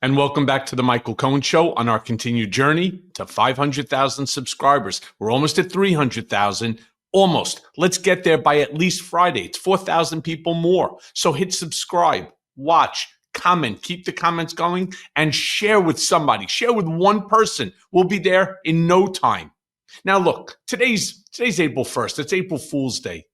And welcome back to the Michael Cohen Show on our continued journey to 500,000 subscribers. We're almost at 300,000. Almost. Let's get there by at least Friday. It's 4,000 people more. So hit subscribe, watch, comment, keep the comments going, and share with somebody. Share with one person. We'll be there in no time. Now look, today's April 1st. It's April Fool's Day.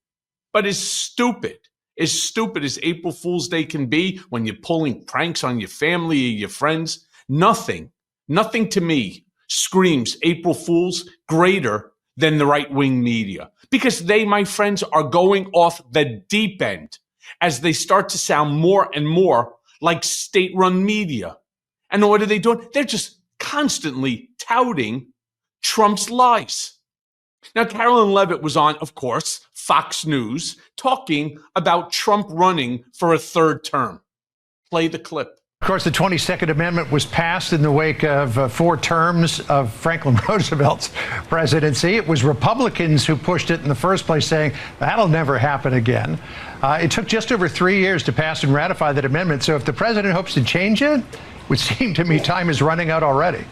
But as stupid as April Fool's Day can be when you're pulling pranks on your family or your friends, nothing to me screams April Fools greater than the right-wing media. Because they, my friends, are going off the deep end as they start to sound more and more like state-run media. And what are they doing? They're just constantly touting Trump's lies. Now, Karoline Leavitt was on, of course, Fox News, talking about Trump running for a third term. Play the clip. Of course, the 22nd Amendment was passed in the wake of 4 terms of Franklin Roosevelt's presidency. It was Republicans who pushed it in the first place, saying that'll never happen again. It took just over 3 years to pass and ratify that amendment. So if the president hopes to change it, it would seem to me time is running out already.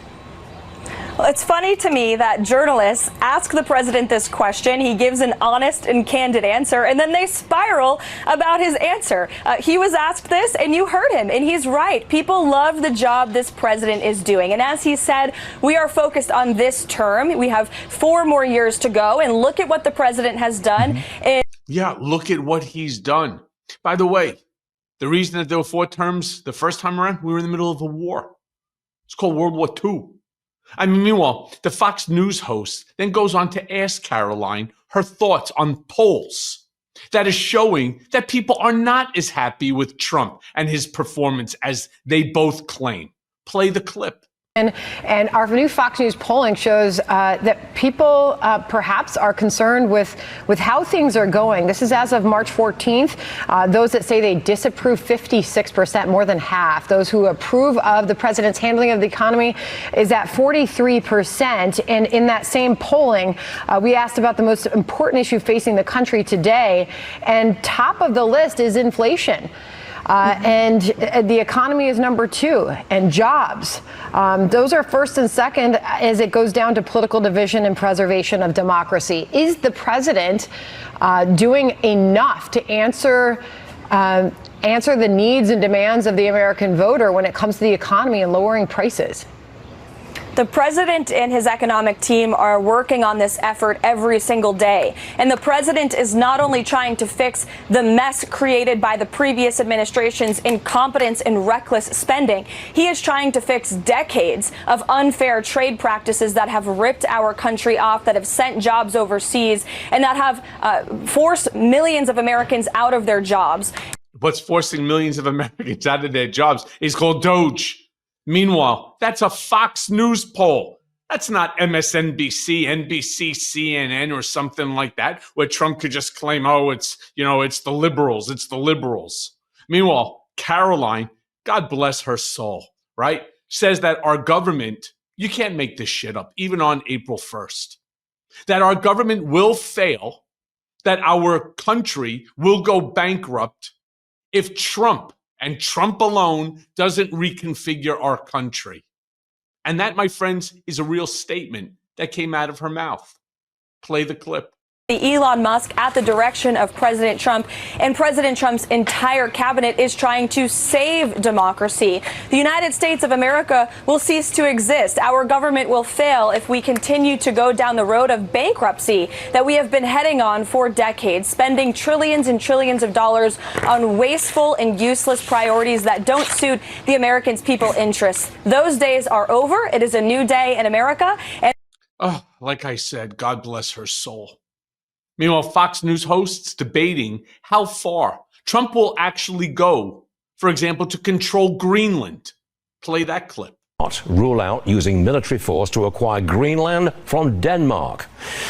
Well, it's funny to me that journalists ask the president this question, he gives an honest and candid answer, and then they spiral about his answer. He was asked this, and you heard him, and he's right. People love the job this president is doing. And as he said, we are focused on this term. We have 4 more years to go, and look at what the president has done. Yeah, look at what he's done. By the way, the reason that there were 4 terms the first time around, we were in the middle of a war. It's called World War II. I mean, meanwhile, the Fox News host then goes on to ask Karoline her thoughts on polls that is showing that people are not as happy with Trump and his performance as they both claim. Play the clip. And our new Fox News polling shows that people perhaps are concerned with how things are going. This is as of March 14th. Those that say they disapprove, 56%, more than half. Those who approve of the president's handling of the economy is at 43%. And in that same polling, we asked about the most important issue facing the country today. And top of the list is inflation. And the economy is number 2, and jobs. Those are first and second as it goes down to political division and preservation of democracy. Is the president doing enough to answer the needs and demands of the American voter when it comes to the economy and lowering prices? The president and his economic team are working on this effort every single day. And the president is not only trying to fix the mess created by the previous administration's incompetence and reckless spending, he is trying to fix decades of unfair trade practices that have ripped our country off, that have sent jobs overseas, and that have forced millions of Americans out of their jobs. What's forcing millions of Americans out of their jobs is called Doge. Meanwhile, that's a Fox News poll. That's not MSNBC, NBC, CNN, or something like that, where Trump could just claim, oh, it's the liberals, it's the liberals. Meanwhile, Karoline, God bless her soul, right, says that our government, you can't make this shit up, even on April 1st, that our government will fail, that our country will go bankrupt if Trump and Trump alone doesn't reconfigure our country. And that, my friends, is a real statement that came out of her mouth. Play the clip. Elon Musk, at the direction of President Trump, and President Trump's entire cabinet is trying to save democracy. The United States of America will cease to exist. Our government will fail if we continue to go down the road of bankruptcy that we have been heading on for decades, spending trillions and trillions of dollars on wasteful and useless priorities that don't suit the Americans' people's interests. Those days are over. It is a new day in America. And like I said, God bless her soul. Meanwhile, Fox News hosts debating how far Trump will actually go, for example, to control Greenland. Play that clip. Rule out using military force to acquire Greenland from Denmark.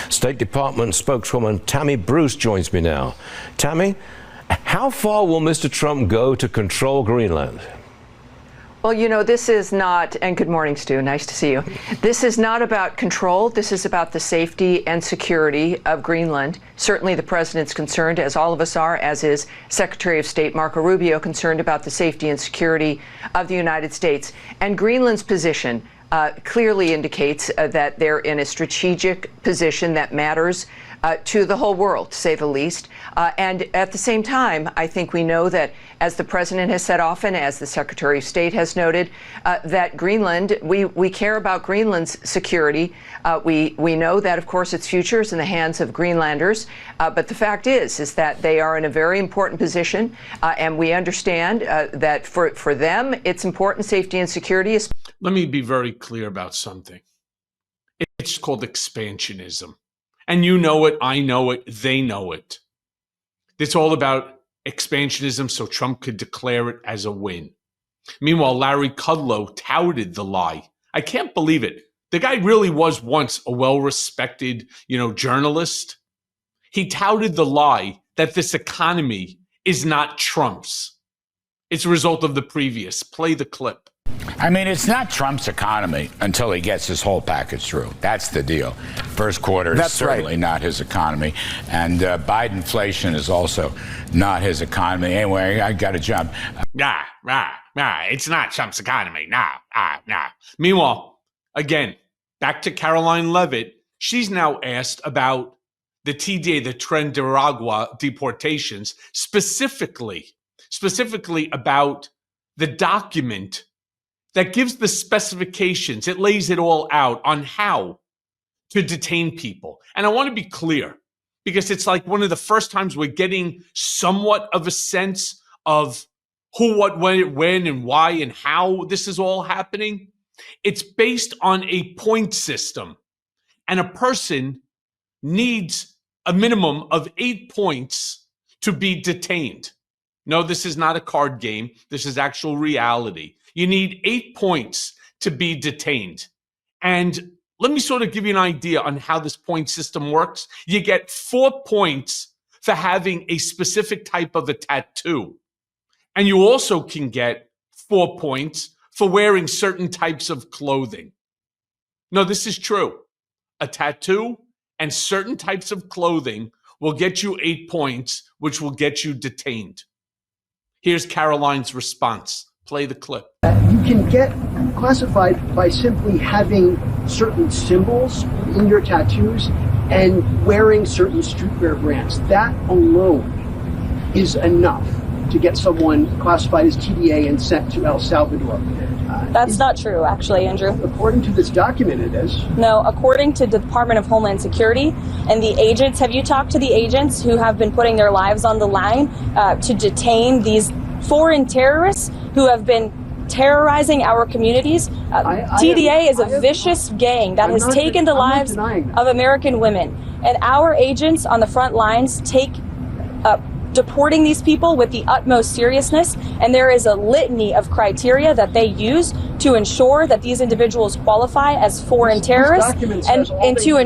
State Department spokeswoman Tammy Bruce joins me now. Tammy, how far will Mr. Trump go to control Greenland? Well, you know, this is not, and good morning, Stu, nice to see you. This is not about control. This is about the safety and security of Greenland. Certainly the president's concerned, as all of us are, as is Secretary of State Marco Rubio, concerned about the safety and security of the United States. And Greenland's position clearly indicates that they're in a strategic position that matters to the whole world, to say the least. And at the same time, I think we know that, as the president has said often, as the Secretary of State has noted, that Greenland, we care about Greenland's security. We know that, of course, its future is in the hands of Greenlanders. But the fact is that they are in a very important position. And we understand that for them, it's important, safety and security. Let me be very clear about something. It's called expansionism. And you know it, I know it, they know it. It's all about expansionism so Trump could declare it as a win. Meanwhile, Larry Kudlow touted the lie. I can't believe it. The guy really was once a well-respected, journalist. He touted the lie that this economy is not Trump's. It's a result of the previous. Play the clip. I mean, it's not Trump's economy until he gets his whole package through. That's the deal. First quarter is certainly not his economy. And Bidenflation is also not his economy. Anyway, I got a job. It's not Trump's economy. No. Meanwhile, again, back to Karoline Leavitt. She's now asked about the TDA, the Tren-Daragua deportations, specifically about the document that gives the specifications. It lays it all out on how to detain people. And I want to be clear, because it's like one of the first times we're getting somewhat of a sense of who, what, when, and why, and how this is all happening. It's based on a point system. And a person needs a minimum of 8 points to be detained. No, this is not a card game. This is actual reality. You need 8 points to be detained. And let me sort of give you an idea on how this point system works. You get 4 points for having a specific type of a tattoo. And you also can get 4 points for wearing certain types of clothing. No, this is true. A tattoo and certain types of clothing will get you 8 points, which will get you detained. Here's Karoline's response. Play the clip. You can get classified by simply having certain symbols in your tattoos and wearing certain streetwear brands. That alone is enough to get someone classified as TDA and sent to El Salvador. That's not true, actually, Andrew. According to this document, it is. No, according to the Department of Homeland Security and the agents, have you talked to the agents who have been putting their lives on the line to detain these foreign terrorists who have been terrorizing our communities? TDA is a vicious gang that has taken the lives of American women. And our agents on the front lines take deporting these people with the utmost seriousness, and there is a litany of criteria that they use to ensure that these individuals qualify as foreign terrorists and to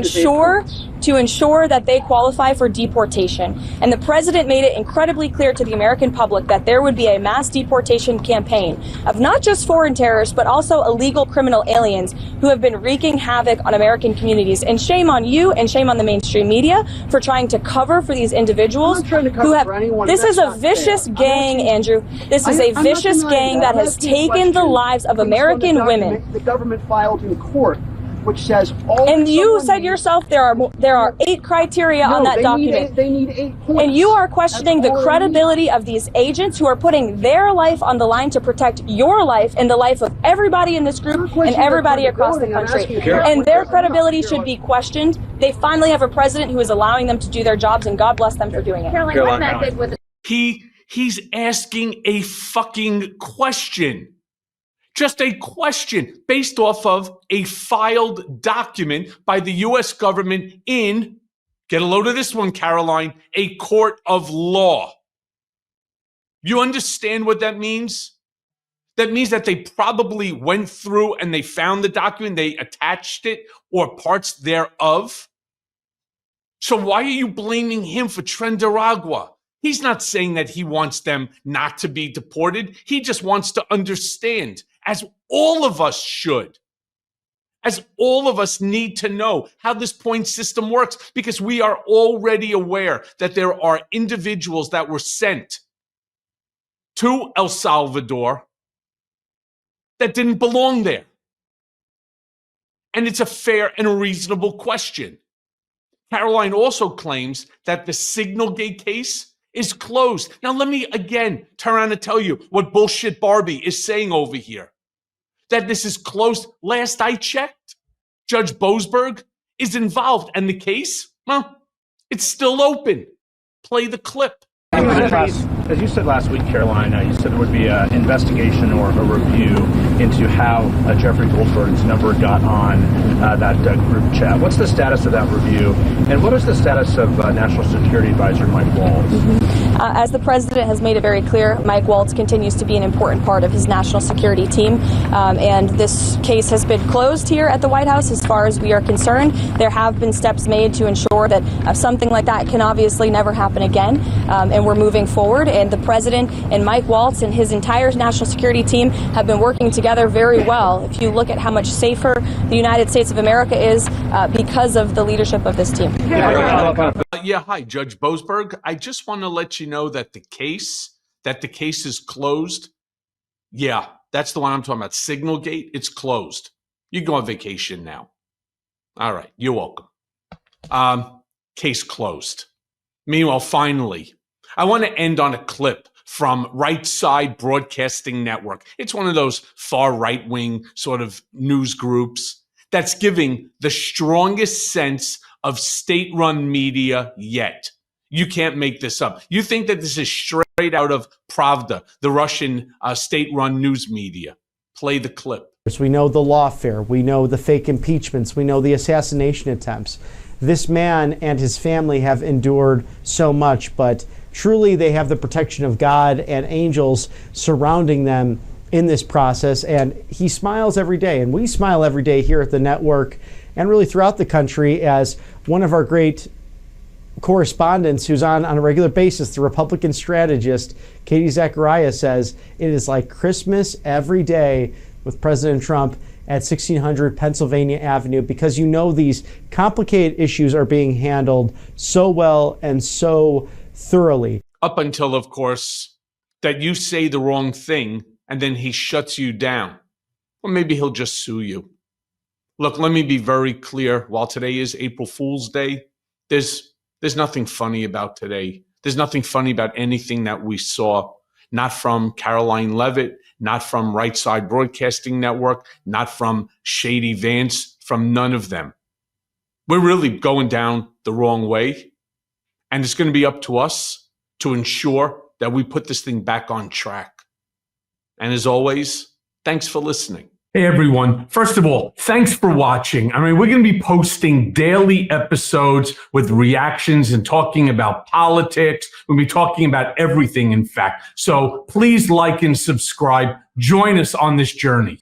ensure that they qualify for deportation. And the president made it incredibly clear to the American public that there would be a mass deportation campaign of not just foreign terrorists, but also illegal criminal aliens who have been wreaking havoc on American communities. And shame on you and shame on the mainstream media for trying to cover for these individuals who have. This is a vicious gang, Andrew. This is a vicious gang that has taken the lives of American women. The government filed in court, which says all. And you said yourself there are 8 criteria on that document. They need 8 points. And you are questioning the credibility of these agents who are putting their life on the line to protect your life and the life of everybody in this group and everybody across the country. And their credibility should be questioned. They finally have a president who is allowing them to do their jobs, and God bless them for doing it. He's asking a fucking question. Just a question based off of a filed document by the U.S. government in, get a load of this one, Karoline, a court of law. You understand what that means? That means that they probably went through and they found the document, they attached it or parts thereof. So why are you blaming him for Tren-Daragua? He's not saying that he wants them not to be deported. He just wants to understand as all of us should. As all of us need to know how this point system works, because we are already aware that there are individuals that were sent to El Salvador that didn't belong there. And it's a fair and a reasonable question. Karoline also claims that the Signalgate case is closed. Now, let me again turn around and tell you what bullshit Barbie is saying over here. That this is closed. Last I checked, Judge Boasberg is involved, and the case, well, it's still open. Play the clip. As you said last week, Caroline, you said there would be an investigation or a review into how Jeffrey Goldberg's number got on that group chat. What's the status of that review, and what is the status of National Security Advisor Mike Waltz? As the president has made it very clear, Mike Waltz continues to be an important part of his national security team, and this case has been closed here at the White House as far as we are concerned. There have been steps made to ensure that something like that can obviously never happen again, and we're moving forward. And the president and Mike Waltz and his entire national security team have been working together very well. If you look at how much safer the United States of America is because of the leadership of this team. Hi, Judge Boasberg. I just want to let you know that the case is closed. Yeah, that's the one I'm talking about. Signalgate, it's closed. You can go on vacation now. All right, you're welcome. Case closed. Meanwhile, finally, I want to end on a clip from Right Side Broadcasting Network. It's one of those far right-wing sort of news groups that's giving the strongest sense of state-run media yet. You can't make this up. You think that this is straight out of Pravda, the Russian state-run news media. Play the clip. We know the lawfare. We know the fake impeachments. We know the assassination attempts. This man and his family have endured so much, but truly they have the protection of God and angels surrounding them in this process. And he smiles every day, and we smile every day here at the network and really throughout the country as one of our great correspondents who's on a regular basis, the Republican strategist, Katie Zacharias, says it is like Christmas every day with President Trump at 1600 Pennsylvania Avenue, because you know these complicated issues are being handled so well and so thoroughly. Up until, of course, that you say the wrong thing and then he shuts you down. Or maybe he'll just sue you. Look, let me be very clear. While today is April Fool's Day, there's nothing funny about today. There's nothing funny about anything that we saw. Not from Karoline Leavitt, not from Right Side Broadcasting Network, not from Shady Vance, from none of them. We're really going down the wrong way. And it's going to be up to us to ensure that we put this thing back on track. And as always, thanks for listening. Hey, everyone. First of all, thanks for watching. I mean, we're going to be posting daily episodes with reactions and talking about politics. We'll be talking about everything, in fact. So please like and subscribe. Join us on this journey.